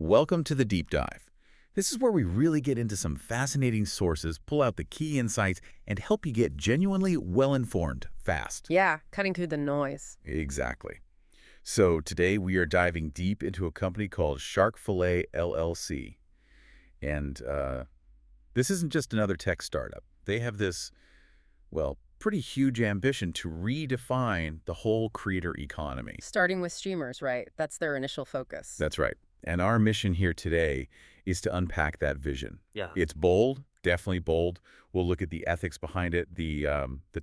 Welcome to the Deep Dive. This is where we really get into some fascinating sources, pull out the key insights, and help you get genuinely well-informed fast. Yeah, cutting through the noise. Exactly. So today we are diving deep into a company called SharkFilet LLC. And this isn't just another tech startup. They have this, well, pretty huge ambition to redefine the whole creator economy. Starting with streamers, right? That's their initial focus. That's right. And our mission here today is to unpack that vision. Yeah. It's bold, definitely bold. We'll look at the ethics behind it, the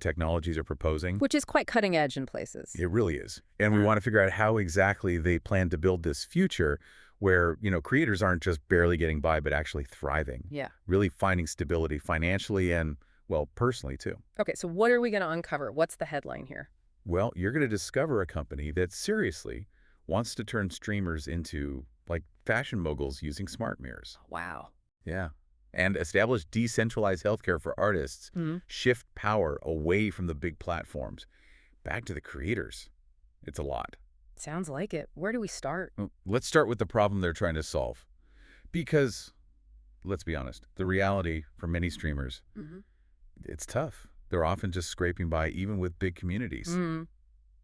technologies they're proposing. Which is quite cutting edge in places. It really is. And we want to figure out how exactly they plan to build this future where, creators aren't just barely getting by, but actually thriving. Yeah. Really finding stability financially and, well, personally too. Okay, so what are we going to uncover? What's the headline here? Well, you're going to discover a company that seriously wants to turn streamers into, like, fashion moguls using smart mirrors. Wow. Yeah. And establish decentralized healthcare for artists, shift power away from the big platforms, back to the creators. It's a lot. Sounds like it. Where do we start? Well, let's start with the problem they're trying to solve. Because, let's be honest, the reality for many streamers, it's tough. They're often just scraping by, even with big communities.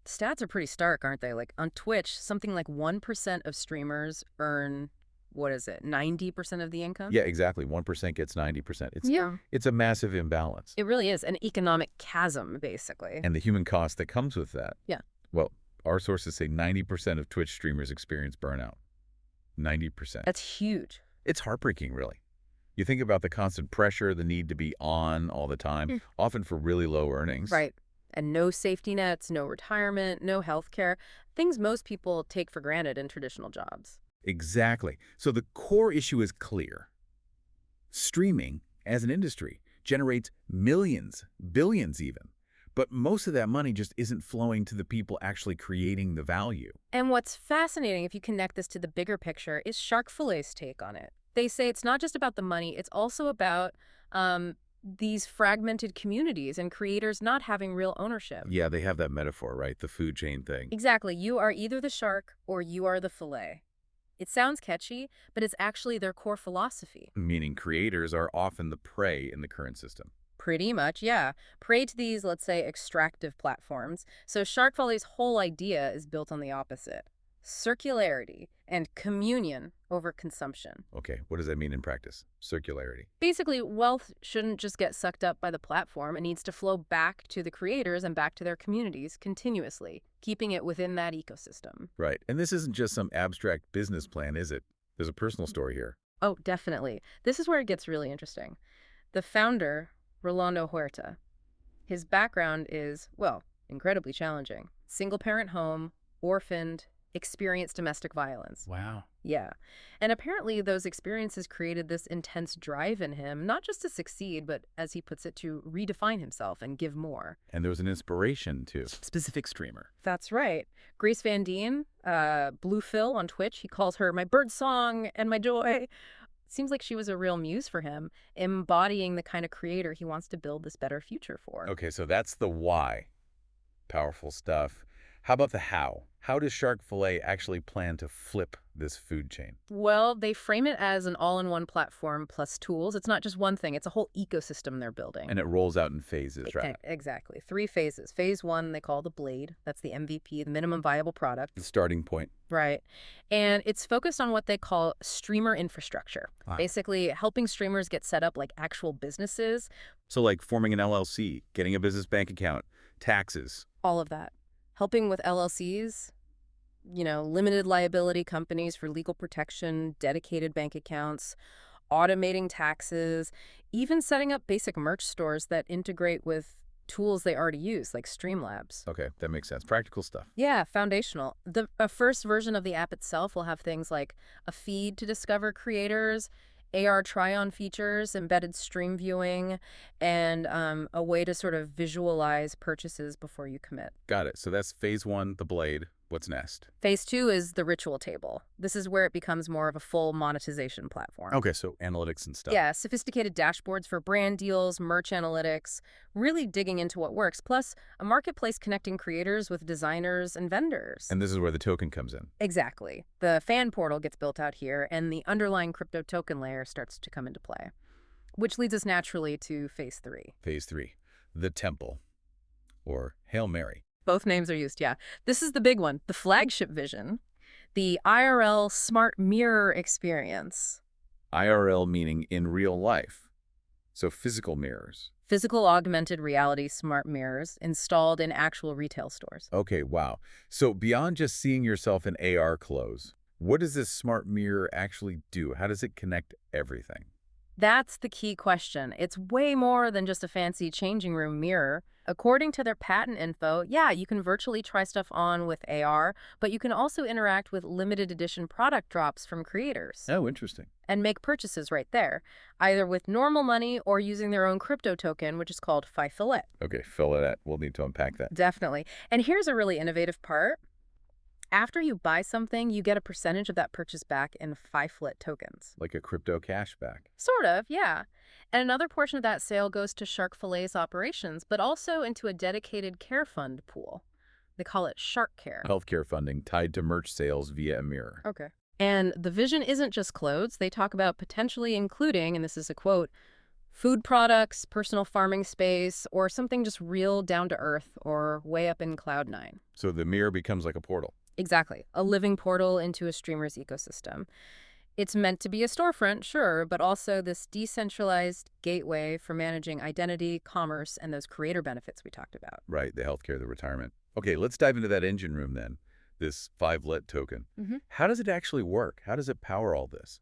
Stats are pretty stark, aren't they? Like on Twitch, something like 1% of streamers earn, what is it, 90% of the income? Yeah, exactly. 1% gets 90%. Yeah. It's a massive imbalance. It really is an economic chasm, basically. And the human cost that comes with that. Yeah. Well, our sources say 90% of Twitch streamers experience burnout. 90%. That's huge. It's heartbreaking, really. You think about the constant pressure, the need to be on all the time, often for really low earnings. Right. And no safety nets, no retirement, no health care, things most people take for granted in traditional jobs. Exactly. So the core issue is clear. Streaming, as an industry, generates millions, billions even. But most of that money just isn't flowing to the people actually creating the value. And what's fascinating, if you connect this to the bigger picture, is SharkFilet's take on it. They say it's not just about the money, it's also about these fragmented communities and creators not having real ownership. Yeah, they have that metaphor, right? The food chain thing. Exactly. You are either the shark or you are the fillet. It sounds catchy, but it's actually their core philosophy. Meaning creators are often the prey in the current system. Pretty much, yeah. Prey to these, let's say, extractive platforms. So SharkFilet's whole idea is built on the opposite. Circularity and communion over consumption. Okay, what does that mean in practice? Circularity. Basically, wealth shouldn't just get sucked up by the platform. It needs to flow back to the creators and back to their communities continuously, keeping it within that ecosystem. Right, and this isn't just some abstract business plan, is it? There's a personal story here. Oh, definitely. This is where it gets really interesting. The founder, Rolando Huerta, his background is, well, incredibly challenging. Single-parent home, orphaned, experienced domestic violence. Wow. Yeah. And apparently those experiences created this intense drive in him, not just to succeed, but as he puts it, to redefine himself and give more. And there was an inspiration to specific streamer. That's right. Grace Van Dien, Blue Phil on Twitch, he calls her my bird song and my joy. Seems like she was a real muse for him, embodying the kind of creator he wants to build this better future for. Okay, so that's the why. Powerful stuff. How about the how? How does SharkFilet actually plan to flip this food chain? Well, they frame it as an all-in-one platform plus tools. It's not just one thing. It's a whole ecosystem they're building. And it rolls out in phases, right? Exactly. 3 phases. Phase 1, they call the Blade. That's the MVP, the minimum viable product. The starting point. Right. And it's focused on what they call streamer infrastructure. Basically, helping streamers get set up like actual businesses. So like forming an LLC, getting a business bank account, taxes. All of that. Helping with LLCs, limited liability companies for legal protection, dedicated bank accounts, automating taxes, even setting up basic merch stores that integrate with tools they already use, like Streamlabs. Okay, that makes sense. Practical stuff. Yeah, foundational. A first version of the app itself will have things like a feed to discover creators, AR try-on features, embedded stream viewing, and a way to sort of visualize purchases before you commit. Got it. So that's phase 1, the Blade. What's next? Phase 2 is the ritual table. This is where it becomes more of a full monetization platform. Okay, so analytics and stuff. Yeah, sophisticated dashboards for brand deals, merch analytics, really digging into what works, plus a marketplace connecting creators with designers and vendors. And this is where the token comes in. Exactly. The fan portal gets built out here, and the underlying crypto token layer starts to come into play, which leads us naturally to Phase 3. Phase 3, the temple, or Hail Mary. Both names are used, yeah. This is the big one, the flagship vision, the IRL smart mirror experience. IRL meaning in real life, so physical mirrors. Physical augmented reality smart mirrors installed in actual retail stores. Okay, wow. So beyond just seeing yourself in AR clothes, what does this smart mirror actually do? How does it connect everything? That's the key question. It's way more than just a fancy changing room mirror. According to their patent info, yeah, you can virtually try stuff on with AR, but you can also interact with limited edition product drops from creators Oh, interesting. and make purchases right there, either with normal money or using their own crypto token, which is called SharkFilet. Okay, fill it out. We'll need to unpack that. Definitely. And here's a really innovative part. After you buy something, you get a percentage of that purchase back in SharkFilet tokens. Like a crypto cashback. Sort of, yeah. And another portion of that sale goes to SharkFilet's operations, but also into a dedicated care fund pool. They call it Shark Care. Healthcare funding tied to merch sales via a mirror. Okay. And the vision isn't just clothes. They talk about potentially including, and this is a quote, food products, personal farming space, or something just real down to earth or way up in Cloud9. So the mirror becomes like a portal. Exactly. A living portal into a streamer's ecosystem. It's meant to be a storefront, sure, but also this decentralized gateway for managing identity, commerce, and those creator benefits we talked about. Right, the healthcare, the retirement. Okay, let's dive into that engine room then, this 5-let token. How does it actually work? How does it power all this?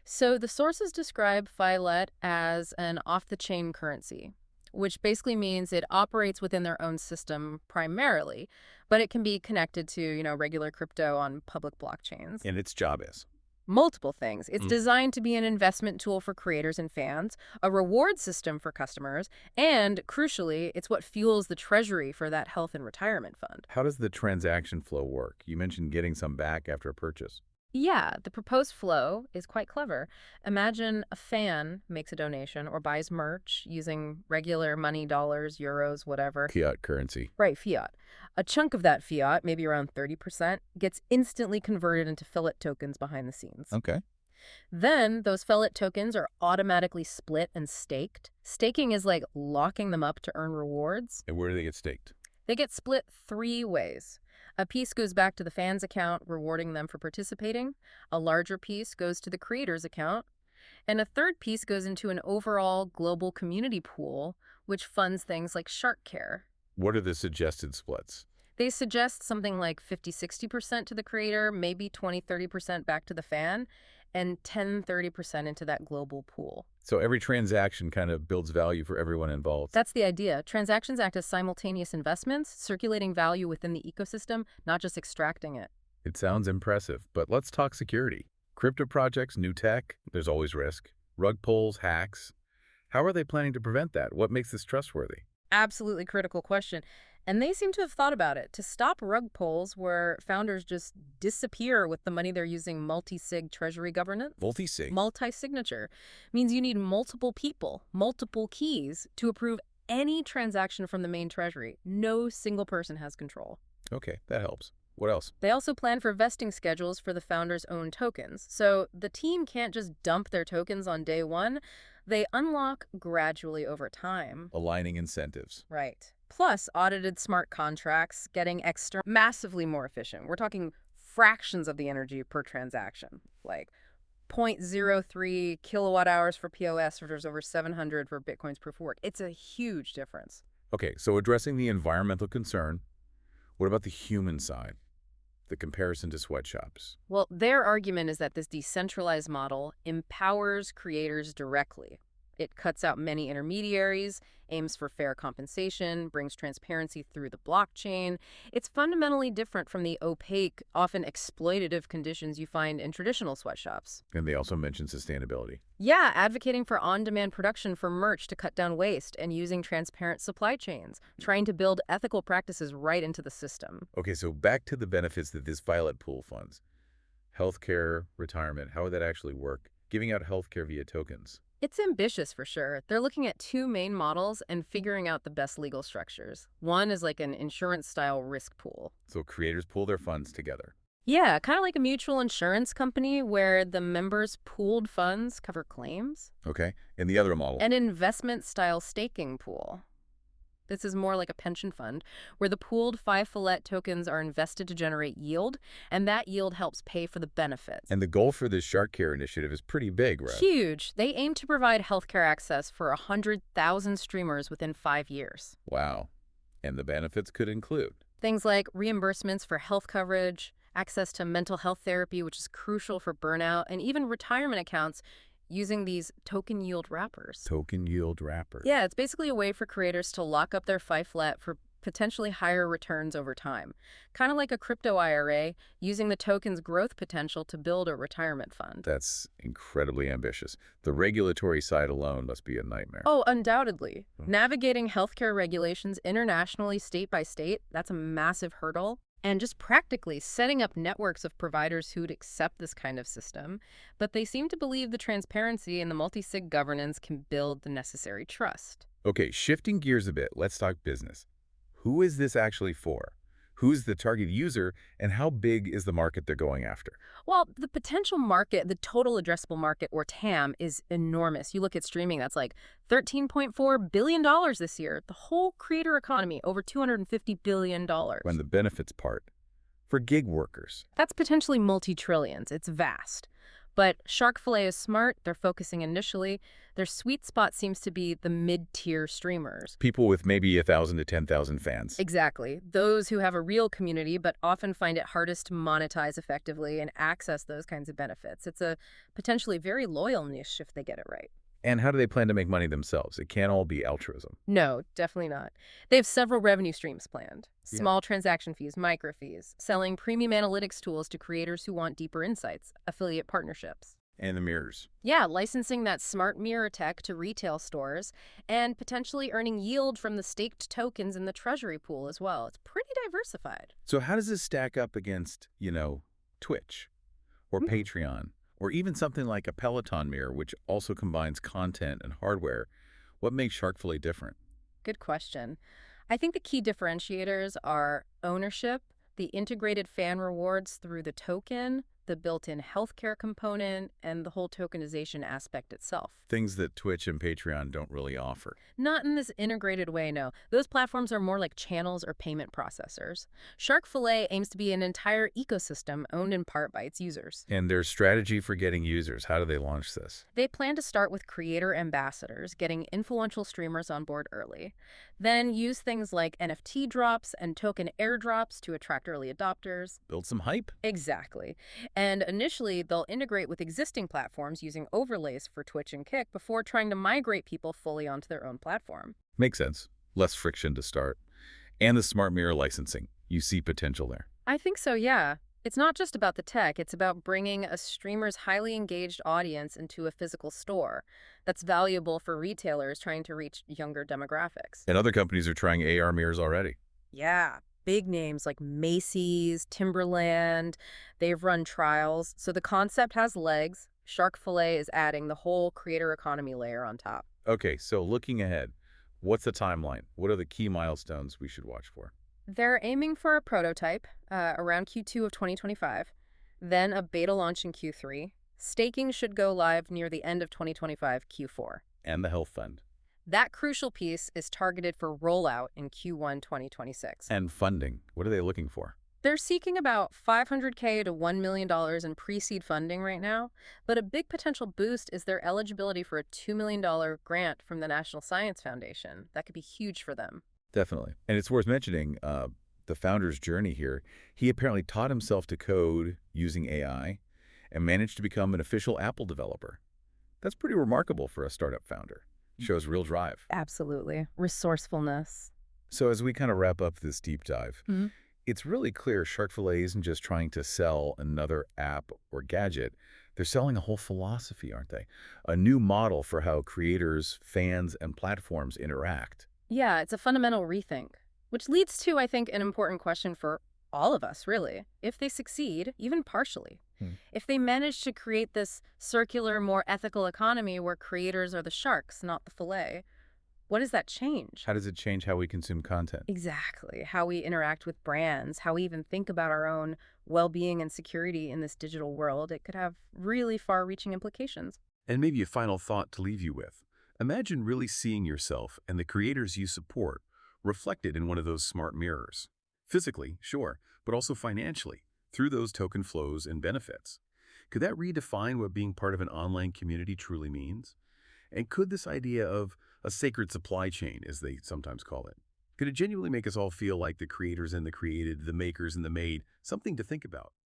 So the sources describe Filet as an off-the-chain currency, which basically means it operates within their own system primarily, but it can be connected to, regular crypto on public blockchains. And its job is? Multiple things. It's designed to be an investment tool for creators and fans, a reward system for customers, and, crucially, it's what fuels the treasury for that health and retirement fund. How does the transaction flow work? You mentioned getting some back after a purchase. Yeah, the proposed flow is quite clever. Imagine a fan makes a donation or buys merch using regular money, dollars, euros, whatever. Fiat currency. Right, fiat. A chunk of that fiat, maybe around 30%, gets instantly converted into Filet tokens behind the scenes. Okay. Then those Filet tokens are automatically split and staked. Staking is like locking them up to earn rewards. And where do they get staked? They get split 3 ways. A piece goes back to the fans' account, rewarding them for participating. A larger piece goes to the creator's account. And a third piece goes into an overall global community pool, which funds things like Shark Care. What are the suggested splits? They suggest something like 50-60% to the creator, maybe 20-30% back to the fan, and 10-30% into that global pool. So every transaction kind of builds value for everyone involved. That's the idea. Transactions act as simultaneous investments, circulating value within the ecosystem, not just extracting it. It sounds impressive, but let's talk security. Crypto projects, new tech, there's always risk. Rug pulls, hacks. How are they planning to prevent that? What makes this trustworthy? Absolutely critical question. And they seem to have thought about it. To stop rug pulls where founders just disappear with the money they're using multi-sig treasury governance. Multi-sig? Multi-signature means you need multiple people, multiple keys to approve any transaction from the main treasury. No single person has control. Okay, that helps. What else? They also plan for vesting schedules for the founders' own tokens. So the team can't just dump their tokens on day one. They unlock gradually over time. Aligning incentives. Right. Plus, audited smart contracts, getting extra massively more efficient. We're talking fractions of the energy per transaction, like 0.03 kilowatt hours for POS versus over 700 for Bitcoin's proof of work. It's a huge difference. Okay, so addressing the environmental concern, what about the human side? The comparison to sweatshops. Well, their argument is that this decentralized model empowers creators directly. It cuts out many intermediaries, aims for fair compensation, brings transparency through the blockchain. It's fundamentally different from the opaque, often exploitative conditions you find in traditional sweatshops. And they also mention sustainability. Yeah, advocating for on-demand production for merch to cut down waste and using transparent supply chains, trying to build ethical practices right into the system. Okay, so back to the benefits that this Violet pool funds. Healthcare, retirement, how would that actually work? Giving out healthcare via tokens. It's ambitious for sure. They're looking at two main models and figuring out the best legal structures. One is like an insurance-style risk pool. So creators pool their funds together. Yeah, kind of like a mutual insurance company where the members' pooled funds cover claims. Okay, and the other model. An investment-style staking pool. This is more like a pension fund, where the pooled SharkFilet tokens are invested to generate yield, and that yield helps pay for the benefits. And the goal for this Shark Care initiative is pretty big, right? Huge. They aim to provide healthcare access for 100,000 streamers within 5 years. Wow. And the benefits could include. Things like reimbursements for health coverage, access to mental health therapy, which is crucial for burnout, and even retirement accounts using these token yield wrappers. Token yield wrapper. Yeah, it's basically a way for creators to lock up their SharkFilet for potentially higher returns over time. Kind of like a crypto IRA, using the token's growth potential to build a retirement fund. That's incredibly ambitious. The regulatory side alone must be a nightmare. Oh, undoubtedly. Hmm. Navigating healthcare regulations internationally, state by state, that's a massive hurdle. And just practically setting up networks of providers who'd accept this kind of system. But they seem to believe the transparency and the multi-sig governance can build the necessary trust. Okay, shifting gears a bit, let's talk business. Who is this actually for? Who's the target user, and how big is the market they're going after? Well, the potential market, the total addressable market, or TAM, is enormous. You look at streaming, that's like $13.4 billion this year. The whole creator economy, over $250 billion. When the benefits part, for gig workers. That's potentially multi-trillions. It's vast. But SharkFilet is smart. They're focusing initially. Their sweet spot seems to be the mid-tier streamers. People with maybe 1,000 to 10,000 fans. Exactly. Those who have a real community but often find it hardest to monetize effectively and access those kinds of benefits. It's a potentially very loyal niche if they get it right. And how do they plan to make money themselves? It can't all be altruism. No, definitely not. They have several revenue streams planned. Yeah. Small transaction fees, micro fees, selling premium analytics tools to creators who want deeper insights, affiliate partnerships. And the mirrors. Yeah, licensing that smart mirror tech to retail stores and potentially earning yield from the staked tokens in the treasury pool as well. It's pretty diversified. So how does this stack up against, Twitch or Patreon? Or even something like a Peloton mirror, which also combines content and hardware. What makes SharkFilet different? Good question. I think the key differentiators are ownership, the integrated fan rewards through the token, the built-in healthcare component, and the whole tokenization aspect itself. Things that Twitch and Patreon don't really offer. Not in this integrated way, no. Those platforms are more like channels or payment processors. SharkFilet aims to be an entire ecosystem owned in part by its users. And their strategy for getting users, how do they launch this? They plan to start with creator ambassadors, getting influential streamers on board early. Then use things like NFT drops and token airdrops to attract early adopters. Build some hype? Exactly. And initially, they'll integrate with existing platforms using overlays for Twitch and Kick before trying to migrate people fully onto their own platform. Makes sense. Less friction to start. And the smart mirror licensing. You see potential there. I think so, yeah. It's not just about the tech, it's about bringing a streamer's highly engaged audience into a physical store. That's valuable for retailers trying to reach younger demographics. And other companies are trying AR mirrors already. Yeah, big names like Macy's, Timberland, they've run trials. So the concept has legs. SharkFilet is adding the whole creator economy layer on top. Okay, so looking ahead, what's the timeline? What are the key milestones we should watch for? They're aiming for a prototype around Q2 of 2025, then a beta launch in Q3. Staking should go live near the end of 2025 Q4. And the health fund. That crucial piece is targeted for rollout in Q1 2026. And funding. What are they looking for? They're seeking about $500K to $1 million in pre-seed funding right now, but a big potential boost is their eligibility for a $2 million grant from the National Science Foundation. That could be huge for them. Definitely. And it's worth mentioning the founder's journey here. He apparently taught himself to code using AI and managed to become an official Apple developer. That's pretty remarkable for a startup founder. Shows real drive. Absolutely. Resourcefulness. So as we kind of wrap up this deep dive, it's really clear SharkFilet isn't just trying to sell another app or gadget. They're selling a whole philosophy, aren't they? A new model for how creators, fans, and platforms interact. Yeah, it's a fundamental rethink, which leads to, I think, an important question for all of us, really. If they succeed, even partially, Hmm. if they manage to create this circular, more ethical economy where creators are the sharks, not the fillet, what does that change? How does it change how we consume content? Exactly. How we interact with brands, how we even think about our own well-being and security in this digital world. It could have really far-reaching implications. And maybe a final thought to leave you with. Imagine really seeing yourself and the creators you support reflected in one of those smart mirrors. Physically, sure, but also financially, through those token flows and benefits. Could that redefine what being part of an online community truly means? And could this idea of a sacred supply chain, as they sometimes call it, could it genuinely make us all feel like the creators and the created, the makers and the made, something to think about?